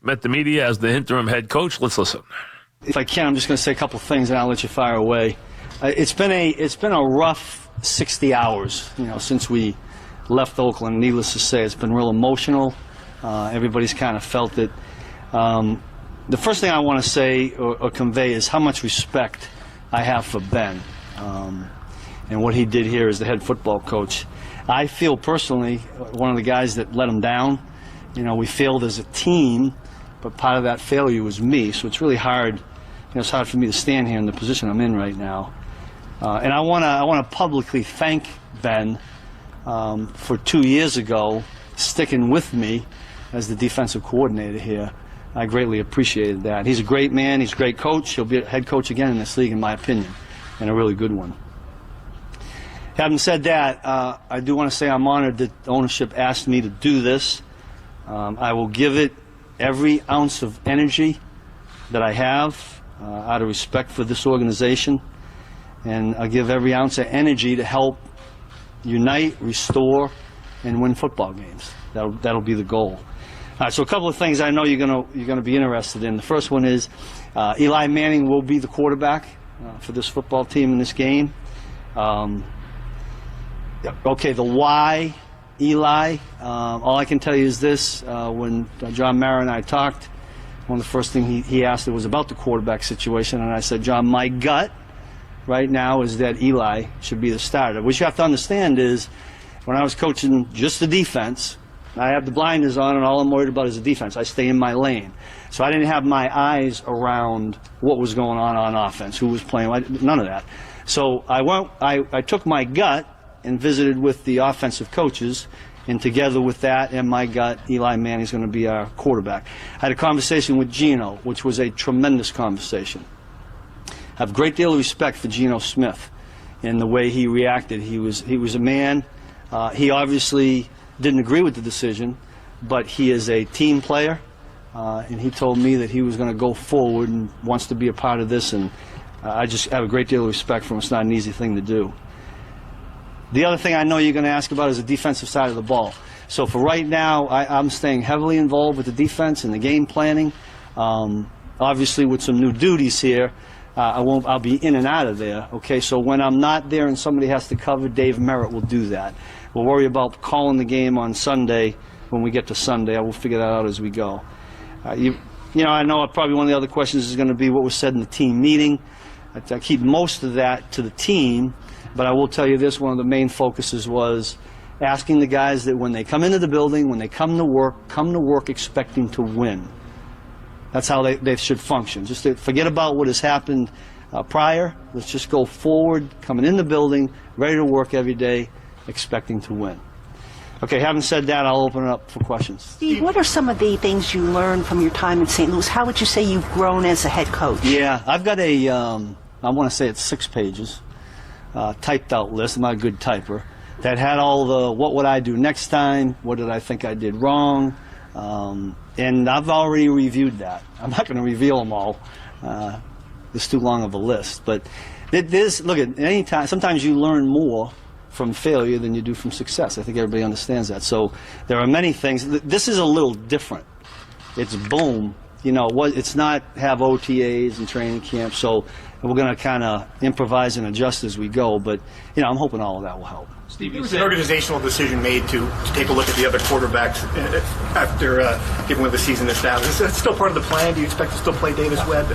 met the media as the interim head coach. Let's listen. If I can, I'm just going to say a couple things and I'll let you fire away. It's been a rough 60 hours, since we left Oakland. Needless to say, it's been real emotional. Everybody's kind of felt it. The first thing I want to say or convey is how much respect I have for Ben and what he did here as the head football coach. I feel personally one of the guys that let him down. We failed as a team, but part of that failure was me. So it's really hard. It's hard for me to stand here in the position I'm in right now. And I want to publicly thank Ben for 2 years ago sticking with me as the defensive coordinator here. I greatly appreciated that. He's a great man. He's a great coach. He'll be a head coach again in this league, in my opinion, and a really good one. Having said that, I do want to say I'm honored that ownership asked me to do this. I will give it every ounce of energy that I have out of respect for this organization, and I'll give every ounce of energy to help unite, restore, and win football games. That'll be the goal. All right, so a couple of things I know you're gonna be interested in. The first one is Eli Manning will be the quarterback for this football team in this game. Okay, the why Eli. All I can tell you is this: when John Mara and I talked, one of the first things he asked was about the quarterback situation, and I said, John, my gut right now is that Eli should be the starter. What you have to understand is, when I was coaching just the defense, I have the blinders on, and all I'm worried about is the defense. I stay in my lane. So I didn't have my eyes around what was going on offense, who was playing, none of that. So I took my gut and visited with the offensive coaches, and together with that and my gut, Eli Manning's going to be our quarterback. I had a conversation with Geno, which was a tremendous conversation. I have a great deal of respect for Geno Smith and the way he reacted. He was a man. He obviously didn't agree with the decision, but he is a team player, and he told me that he was going to go forward and wants to be a part of this, and I just have a great deal of respect for him. It's not an easy thing to do. The other thing I know you're going to ask about is the defensive side of the ball. So for right now, I'm staying heavily involved with the defense and the game planning. Obviously, with some new duties here, I'll be in and out of there. Okay, so when I'm not there and somebody has to cover, Dave Merritt will do that. We'll worry about calling the game on Sunday when we get to Sunday. I will figure that out as we go. I know probably one of the other questions is going to be what was said in the team meeting. I keep most of that to the team, but I will tell you this, one of the main focuses was asking the guys that when they come into the building, when they come to work expecting to win. That's how they should function. Just to forget about what has happened prior. Let's just go forward, coming in the building, ready to work every day, expecting to win. Okay, having said that, I'll open it up for questions. Steve, what are some of the things you learned from your time in St. Louis? How would you say you've grown as a head coach? Yeah, I've got I want to say it's 6 pages, typed out list. I'm not a good typer. That had all the what would I do next time, what did I think I did wrong, and I've already reviewed that. I'm not going to reveal them all. It's too long of a list. But look, at any time, sometimes you learn more from failure than you do from success. I think everybody understands that. So there are many things. This is a little different. It's boom. It's not have OTAs and training camp. So we're going to kind of improvise and adjust as we go. But, I'm hoping all of that will help. Steve, there was an organizational decision made to take a look at the other quarterbacks after given where the season is now. Is that still part of the plan? Do you expect to still play Davis Webb?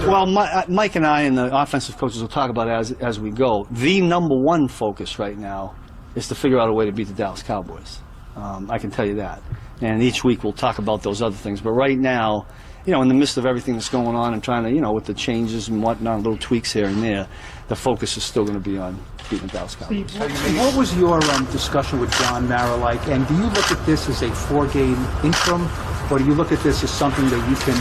Well, Mike and I and the offensive coaches will talk about it as we go. The number one focus right now is to figure out a way to beat the Dallas Cowboys. I can tell you that. And each week we'll talk about those other things. But right now, in the midst of everything that's going on and trying to, with the changes and whatnot, little tweaks here and there, the focus is still going to be on beating the Dallas Cowboys. Steve, what was your discussion with John Mara like? And do you look at this as a 4-game interim, or do you look at this as something that you can,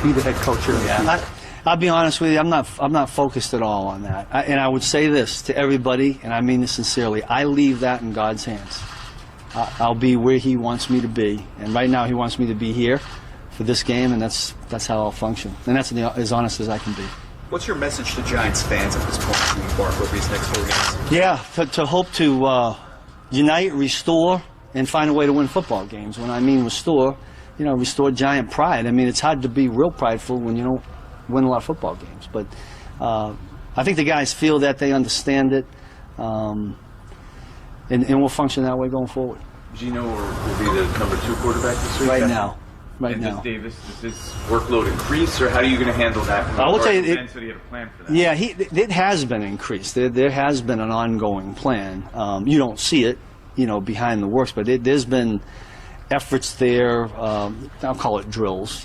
be the head coach here? Yeah, I'll be honest with you. I'm not focused at all on that. And I would say this to everybody, and I mean this sincerely. I leave that in God's hands. I'll be where He wants me to be, and right now He wants me to be here for this game, and that's how I'll function. And that's as honest as I can be. What's your message to Giants fans at this point as you embark over these next 4 games? Yeah, to hope to unite, restore, and find a way to win football games. When I mean restore, restored Giant pride. I mean, it's hard to be real prideful when you don't win a lot of football games. But I think the guys feel that, they understand it, and we'll function that way going forward. Gino will be the number 2 quarterback this week? Right now. And does his workload increase, or how are you going to handle that? I will tell you, said he had a plan for that. Yeah, it has been increased. There has been an ongoing plan. You don't see it, behind the works, but there's been efforts there. I'll call it drills,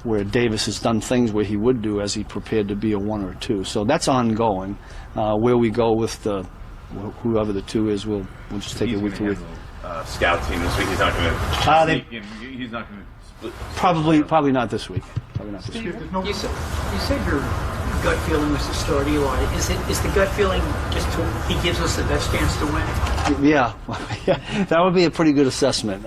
where Davis has done things where he would do as he prepared to be a 1 or 2. So that's ongoing. Where we go with whoever the 2 is, we'll just take it week to week. Scout team this week. He's not going to sneak in. He's not going to split. Probably not this week. Steve, you said your gut feeling was to start Eli. Is the gut feeling just he gives us the best chance to win? Yeah, that would be a pretty good assessment.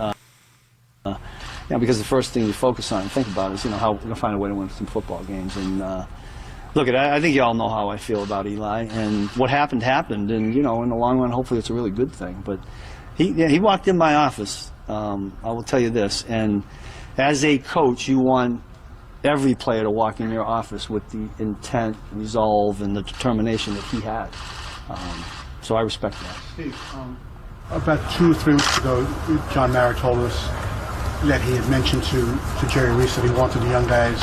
Because the first thing you focus on and think about is how we're going to find a way to win some football games. And look, I think you all know how I feel about Eli. And what happened, and in the long run, hopefully it's a really good thing. But he walked in my office. I will tell you this, and as a coach, you want every player to walk in your office with the intent, resolve, and the determination that he had. So I respect that. Steve, about 2 or 3 weeks ago, John Mara told us that he had mentioned to Jerry Reese that he wanted the young guys,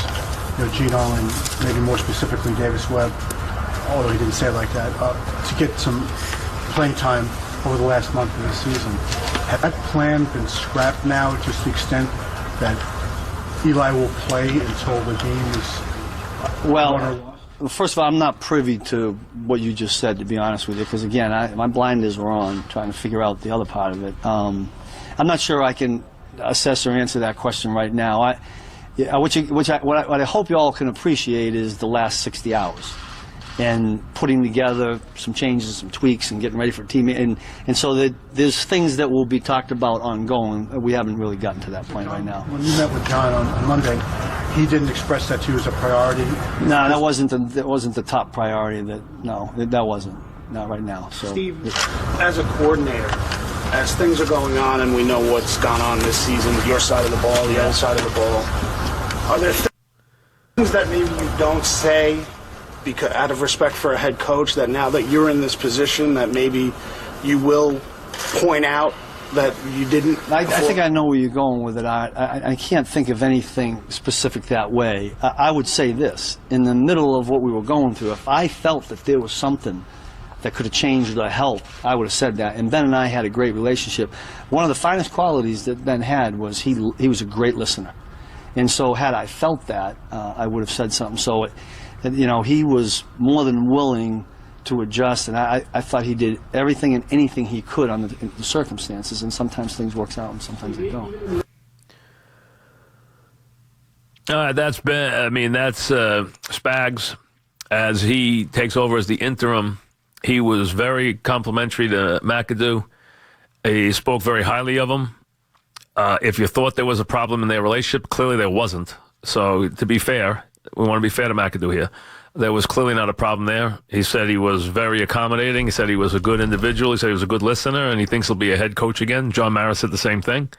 Gino and maybe more specifically Davis Webb, although he didn't say it like that, to get some playing time over the last month of the season. Has that plan been scrapped now to the extent that Eli will play until the game is won or lost? First of all, I'm not privy to what you just said, to be honest with you, because again, my blinders were on trying to figure out the other part of it. I'm not sure I can assess or answer that question right now. What I hope you all can appreciate is the last 60 hours and putting together some changes, some tweaks, and getting ready for team. And so that there's things that will be talked about ongoing. We haven't really gotten to that point right now. When you met with John on Monday, he didn't express that to you as a priority? No, that wasn't the top priority. That wasn't. Not right now. So, Steve, as a coordinator, as things are going on and we know what's gone on this season, your side of the ball, the other side of the ball, are there things that maybe you don't say because out of respect for a head coach, that now that you're in this position that maybe you will point out that you didn't? I think I know where you're going with it. I can't think of anything specific that way. I would say this. In the middle of what we were going through, if I felt that there was something that could have changed or helped, I would have said that. And Ben and I had a great relationship. One of the finest qualities that Ben had was he was a great listener. And so had I felt that, I would have said something. So, he was more than willing to adjust, and I thought he did everything and anything he could on the circumstances, and sometimes things work out and sometimes they don't. That's Spags. As he takes over as the interim, he was very complimentary to McAdoo. He spoke very highly of him. If you thought there was a problem in their relationship, clearly there wasn't. So to be fair, we want to be fair to McAdoo here. There was clearly not a problem there. He said he was very accommodating. He said he was a good individual. He said he was a good listener, and he thinks he'll be a head coach again. John Mara said the same thing.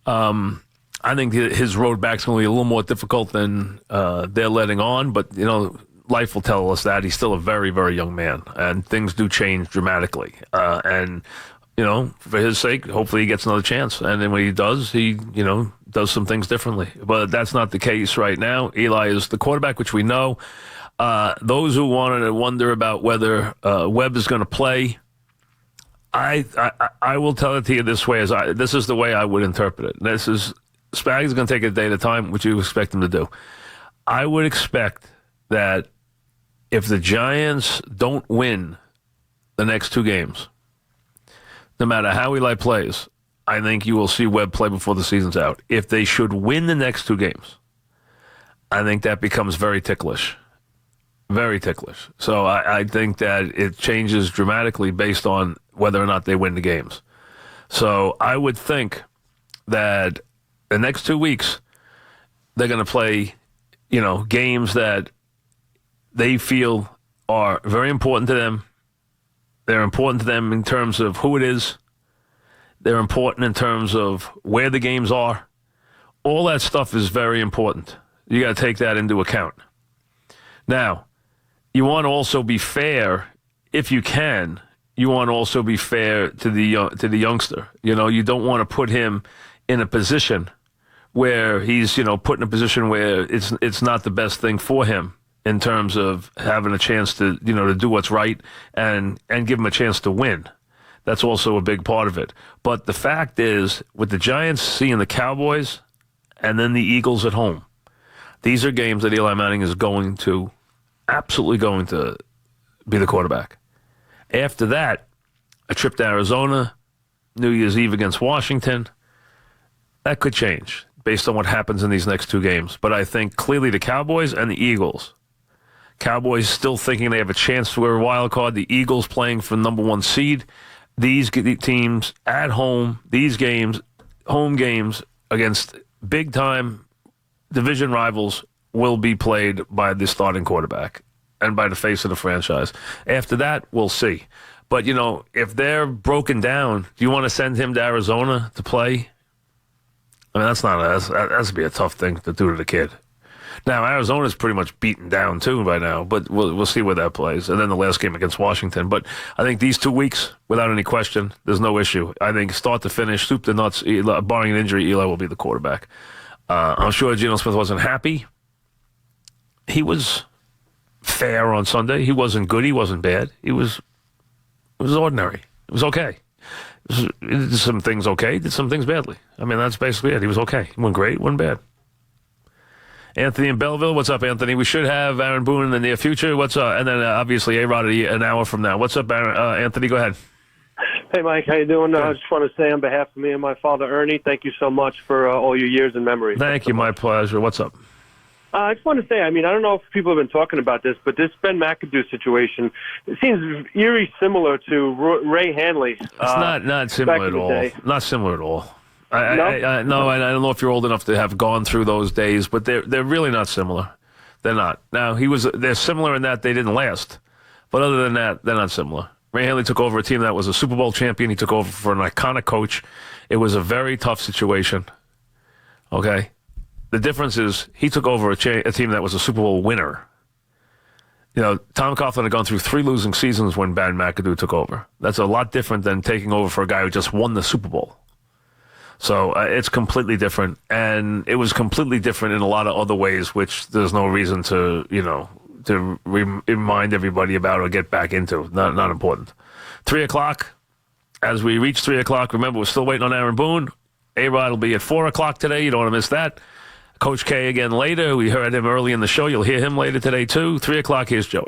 I think his road back's going to be a little more difficult than they're letting on, but, life will tell us that. He's still a very, very young man, and things do change dramatically. And for his sake, hopefully he gets another chance. And then when he does, he, does some things differently. But that's not the case right now. Eli is the quarterback, which we know. Those who wanted to wonder about whether Webb is going to play, I will tell it to you this way. This is the way I would interpret it. Spags is going to take it a day at a time, which you expect him to do. I would expect that if the Giants don't win the next 2 games, no matter how Eli plays, I think you will see Webb play before the season's out. If they should win the next 2 games, I think that becomes very ticklish. Very ticklish. So I think that it changes dramatically based on whether or not they win the games. So I would think that the next 2 weeks, they're going to play, games that they feel are very important to them. They're important to them in terms of who it is. They're important in terms of where the games are. all that stuff is very important. You got to take that into account. Now, you want to also be fair, if you can. You want to also be fair to the youngster. You know, you don't want to put him in a position where he's, put in a position where it's not the best thing for him in terms of having a chance to, to do what's right and give him a chance to win. That's also a big part of it. But the fact is, with the Giants seeing the Cowboys and then the Eagles at home, these are games that Eli Manning is absolutely going to be the quarterback. After that, a trip to Arizona, New Year's Eve against Washington, that could change based on what happens in these next two games. But I think clearly the Cowboys and the Eagles. Cowboys still thinking they have a chance for a wild card. The Eagles playing for number one seed. These teams at home, these games, home games against big-time division rivals will be played by the starting quarterback and by the face of the franchise. After that, we'll see. But, if they're broken down, do you want to send him to Arizona to play? I mean, that's be a tough thing to do to the kid. Now, Arizona's pretty much beaten down, too, by now, but we'll see where that plays. And then the last game against Washington. But I think these 2 weeks, without any question, there's no issue. I think start to finish, soup to nuts, barring an injury, Eli will be the quarterback. I'm sure Geno Smith wasn't happy. He was fair on Sunday. He wasn't good. He wasn't bad. It was ordinary. It was okay. He did some things okay, did some things badly. I mean, that's basically it. He was okay. He went great, went bad. Anthony in Belleville. What's up, Anthony? We should have Aaron Boone in the near future. What's up? And then obviously A-Rod an hour from now. What's up, Anthony? Go ahead. Hey, Mike. How you doing? I just want to say on behalf of me and my father, Ernie, thank you so much for all your years in memory. Thank you. My pleasure. What's up? I just want to say, I don't know if people have been talking about this, but this Ben McAdoo situation, it seems eerie similar to Ray Hanley. It's not similar at all. Not similar at all. I don't know if you're old enough to have gone through those days, but they're really not similar. They're not. Now, they're similar in that they didn't last. But other than that, they're not similar. Ray Hanley took over a team that was a Super Bowl champion. He took over for an iconic coach. It was a very tough situation. Okay? The difference is he took over a team that was a Super Bowl winner. Tom Coughlin had gone through 3 losing seasons when Ben McAdoo took over. That's a lot different than taking over for a guy who just won the Super Bowl. So it's completely different, and it was completely different in a lot of other ways, which there's no reason to, to remind everybody about or get back into. Not important. 3 o'clock, as we reach 3 o'clock, remember, we're still waiting on Aaron Boone. A-Rod will be at 4 o'clock today. You don't want to miss that. Coach K again later. We heard him early in the show. You'll hear him later today, too. 3 o'clock, here's Joey.